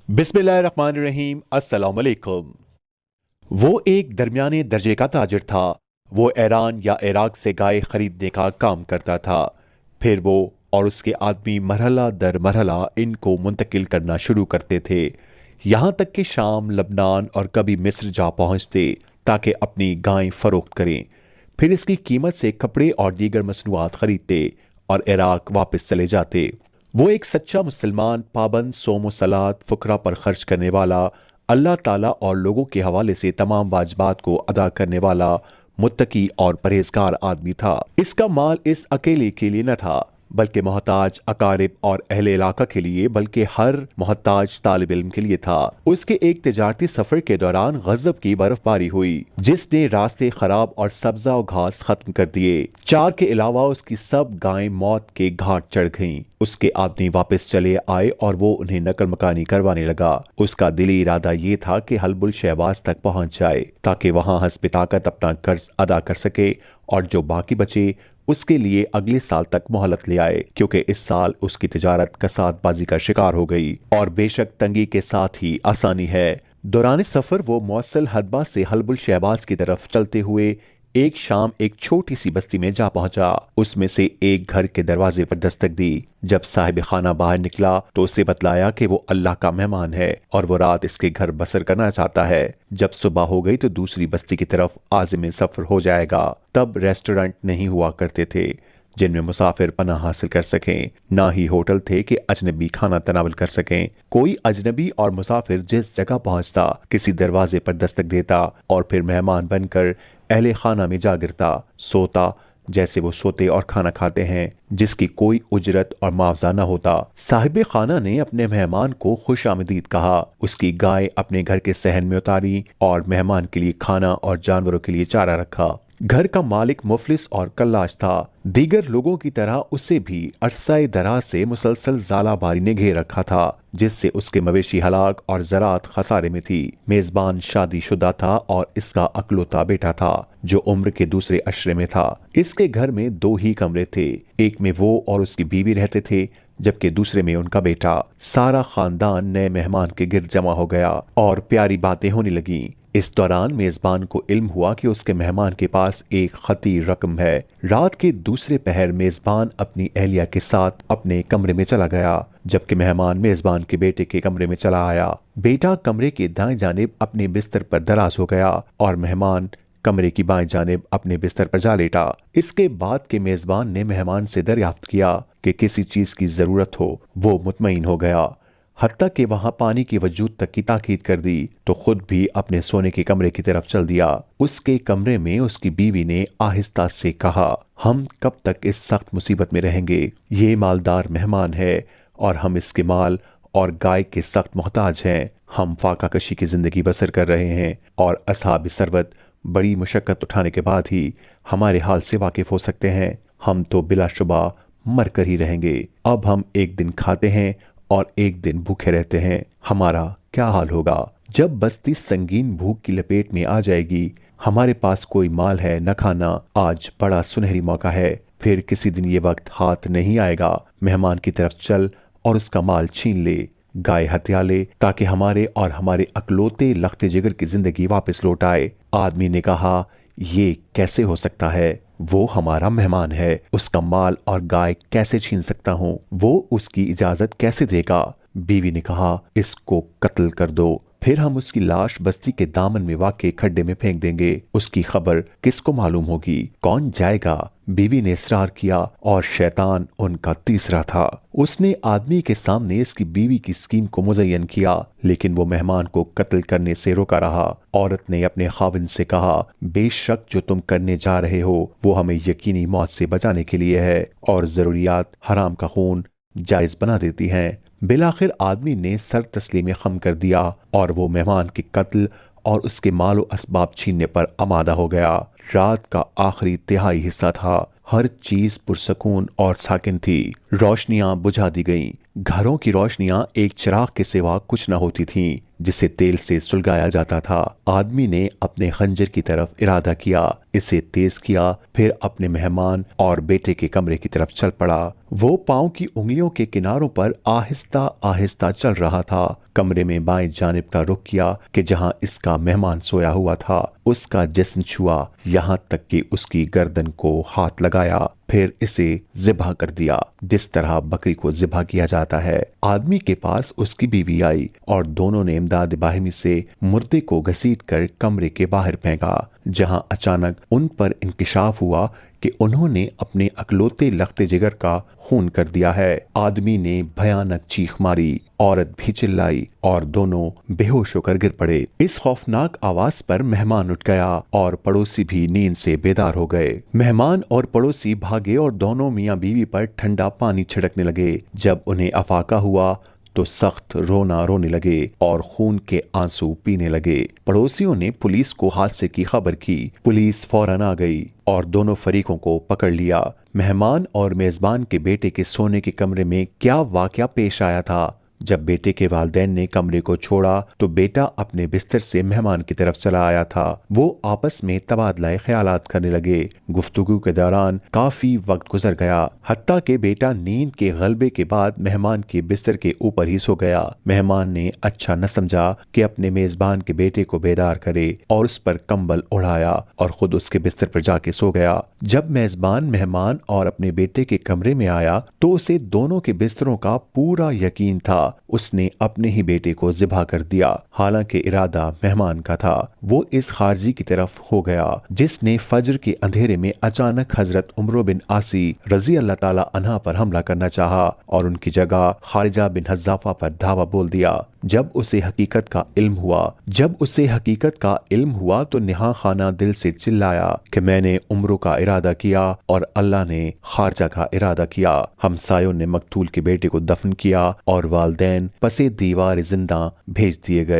बिस्मिल्लाहिर्रहमानिर्रहीम। अस्सलाम वालेकुम। वो एक दरमियाने दर्जे का ताजिर था। वो ईरान या इराक से गाय खरीदने का काम करता था। फिर वो और उसके आदमी मरहला दर मरहला इनको मुंतकिल करना शुरू करते थे, यहाँ तक कि शाम, लबनान और कभी मिस्र जा पहुंचते ताकि अपनी गायें फरोख्त करें। फिर इसकी कीमत से कपड़े और दीगर मसनूआत खरीदते और इराक वापस चले जाते। वो एक सच्चा मुसलमान, पाबंद सोम सलात, फुकरा पर खर्च करने वाला, अल्लाह ताला और लोगों के हवाले से तमाम वाजिबात को अदा करने वाला, मुत्तकी और परहेजगार आदमी था। इसका माल इस अकेले के लिए न था, बल्कि मोहताज अकारिब और अहले इलाका के लिए, बल्कि हर मोहताज तालिब इल्म के लिए था। उसके एक तिजारती सफर के दौरान गजब की बर्फबारी हुई, जिसने रास्ते खराब और सब्जा और घास खत्म कर दिए। चार के अलावा उसकी सब गायें मौत के घाट चढ़ गईं। उसके आदमी वापस चले आए और वो उन्हें नकल मकानी करवाने लगा। उसका दिली इरादा ये था कि हलबुल शहबाज तक पहुंच जाए ताकि वहां हस्ब ताकत अपना कर्ज अदा कर सके, और जो बाकी बचे उसके लिए अगले साल तक मोहलत ले आए, क्योंकि इस साल उसकी तिजारत कसादबाजी का शिकार हो गई। और बेशक तंगी के साथ ही आसानी है। दौरान सफर वो मौसल हदबा से हलबुल शहबाज की तरफ चलते हुए एक शाम एक छोटी सी बस्ती में जा पहुंचा। उसमें से एक घर के दरवाजे पर दस्तक दी। जब साहिब खाना बाहर निकला तो उसे बतलाया कि वो अल्लाह का मेहमान है और वो रात इसके घर बसर करना चाहता है। जब सुबह हो गई तो दूसरी बस्ती की तरफ आज़िम सफर हो जाएगा। तब रेस्टोरेंट नहीं हुआ करते थे जिनमें मुसाफिर पनाह हासिल कर सकें, ना ही होटल थे कि अजनबी खाना तनावल कर सकें। कोई अजनबी और मुसाफिर जिस जगह पहुंचता किसी दरवाजे पर दस्तक देता और फिर मेहमान बनकर अहले खाना में जा गिरता, सोता जैसे वो सोते और खाना खाते हैं, जिसकी कोई उजरत और मुआवजा न होता। साहिब खाना ने अपने मेहमान को खुश आमदीद कहा, उसकी गाय अपने घर के सहन में उतारी और मेहमान के लिए खाना और जानवरों के लिए चारा रखा। घर का मालिक मुफलिस और कल्लाश था। दीगर लोगों की तरह उसे भी अरसाए दराज से मुसलसल ज़ालाबारी ने घेर रखा था, जिससे उसके मवेशी हलाक और ज़रात खसारे में थी। मेजबान शादीशुदा था और इसका अकलौता बेटा था जो उम्र के दूसरे अशरे में था। इसके घर में दो ही कमरे थे, एक में वो और उसकी बीवी रहते थे, जबकि दूसरे में उनका बेटा। सारा खानदान नए मेहमान के गिर्द जमा हो गया और प्यारी बातें होने लगीं। इस दौरान मेजबान को इल्म हुआ कि उसके मेहमान के पास एक खती रकम है। रात के दूसरे पहर मेजबान अपनी अहलिया के साथ अपने कमरे में चला गया, जबकि मेहमान मेजबान के बेटे के कमरे में चला आया। बेटा कमरे के दाएं जानिब अपने बिस्तर पर दराज हो गया और मेहमान कमरे की बाएं जानिब अपने बिस्तर पर जा लेटा। इसके बाद के मेजबान ने मेहमान से दरियाफ्त किया कि किसी चीज की जरूरत हो। वो मुतमईन हो गया, हत्ता कि वहां पानी की वजूद तक की ताकीद कर दी, तो खुद भी अपने सोने के कमरे की तरफ चल दिया। उसके कमरे में उसकी बीवी ने आहिस्ता से कहा, हम कब तक इस सख्त मुसीबत में रहेंगे? ये मालदार मेहमान है और हम इसके माल और गाय के सख्त मोहताज हैं। हम फाका कशी की जिंदगी बसर कर रहे हैं और असहाब सरवत बड़ी मुशक्कत उठाने के बाद ही हमारे हाल से वाकिफ हो सकते हैं। हम तो बिलाशुबा मर कर ही रहेंगे। अब हम एक दिन खाते हैं और एक दिन भूखे रहते हैं, हमारा क्या हाल होगा? जब बस्ती संगीन भूख की लपेट में आ जाएगी, हमारे पास कोई माल है न खाना। आज बड़ा सुनहरी मौका है, फिर किसी दिन ये वक्त हाथ नहीं आएगा। मेहमान की तरफ चल और उसका माल छीन ले, गाय हत्या ले, ताकि हमारे और हमारे अकलौते लख्ते जिगर की जिंदगी वापस लौट आए। आदमी ने कहा, ये कैसे हो सकता है? वो हमारा मेहमान है, उसका माल और गाय कैसे छीन सकता हूँ? वो उसकी इजाजत कैसे देगा? बीवी ने कहा, इसको कत्ल कर दो, फिर हम उसकी लाश बस्ती के दामन में वाक़े खड्डे में फेंक देंगे। उसकी खबर किसको मालूम होगी? कौन जाएगा? बीवी ने इसरार किया और शैतान उनका तीसरा था। उसने आदमी के सामने इसकी बीवी की स्कीम को मुज़य्यन किया, लेकिन वो मेहमान को कत्ल करने से रोका रहा। औरत ने अपने खाविंद से कहा, बेशक जो तुम करने जा रहे हो वो हमें यकीनी मौत से बचाने के लिए है, और जरूरियात हराम का खून जायज बना देती हैं। बिलाखिर आदमी ने सर तस्लीम खम कर दिया और वो मेहमान के कत्ल और उसके मालो असबाब छीनने पर आमादा हो गया। रात का आखिरी तिहाई हिस्सा था। हर चीज पुरसकून और साकिन थी। रोशनियां बुझा दी गईं। घरों की रोशनियां एक चिराग के सिवा कुछ न होती थीं। जिसे तेल से सुलगाया जाता था। आदमी ने अपने खंजर की तरफ इरादा किया, इसे तेज किया, फिर अपने मेहमान और बेटे के कमरे की तरफ चल पड़ा। वो पांव की उंगलियों के किनारों पर आहिस्ता आहिस्ता चल रहा था। कमरे में बाएं जानिब का रुख किया कि जहां इसका मेहमान सोया हुआ था। उसका जिस्म छुआ, यहाँ तक कि उसकी गर्दन को हाथ लगाया, फिर इसे ज़िबा कर दिया जिस तरह बकरी को ज़िबा किया जाता है। आदमी के पास उसकी बीवी आई और दोनों ने इमदाद बाहिमी से मुर्दे को घसीटकर कमरे के बाहर फेंका, जहां अचानक उन पर इंकिशाफ हुआ कि उन्होंने अपने अकलौते लखते जिगर का खून कर दिया है। आदमी ने भयानक चीख मारी, औरत भी चिल्लाई और दोनों बेहोश होकर गिर पड़े। इस खौफनाक आवाज पर मेहमान उठ गया और पड़ोसी भी नींद से बेदार हो गए। मेहमान और पड़ोसी भागे और दोनों मियां बीवी पर ठंडा पानी छिड़कने लगे। जब उन्हें अफाका हुआ तो सख्त रोना रोने लगे और खून के आंसू पीने लगे। पड़ोसियों ने पुलिस को हादसे की खबर की। पुलिस फौरन आ गई और दोनों फरीकों को पकड़ लिया। मेहमान और मेजबान के बेटे के सोने के कमरे में क्या वाकया पेश आया था? जब बेटे के वालिदैन ने कमरे को छोड़ा तो बेटा अपने बिस्तर से मेहमान की तरफ चला आया था। वो आपस में तबादला ख्यालात करने लगे। गुफ्तगू के दौरान काफी वक्त गुजर गया, हत्ता कि बेटा नींद के गलबे के बाद मेहमान के बिस्तर के ऊपर ही सो गया। मेहमान ने अच्छा न समझा कि अपने मेजबान के बेटे को बेदार करे और उस पर कंबल उड़ाया और खुद उसके बिस्तर पर जाके सो गया। जब मेजबान मेहमान और अपने बेटे के कमरे में आया तो उसे दोनों के बिस्तरों का पूरा यकीन था। उसने अपने ही बेटे को ज़िबा कर दिया, हालांकि इरादा मेहमान का था। वो इस खारजी की तरफ हो गया जिसने फजर के अंधेरे में अचानक हजरत उमर बिन आसी रजी अल्लाह ताला अन्हा पर हमला करना चाहा और उनकी जगह खारिजा बिन हज़ाफा पर धावा बोल दिया। जब उसे हकीकत का इल्म हुआ तो निहा खाना दिल से चिल्लाया कि मैंने उम्र का इरादा किया और अल्लाह ने खारजा का इरादा किया। हमसायों ने मकतूल के बेटे को दफन किया और वालदैन पसे दीवार जिंदा भेज दिए गए।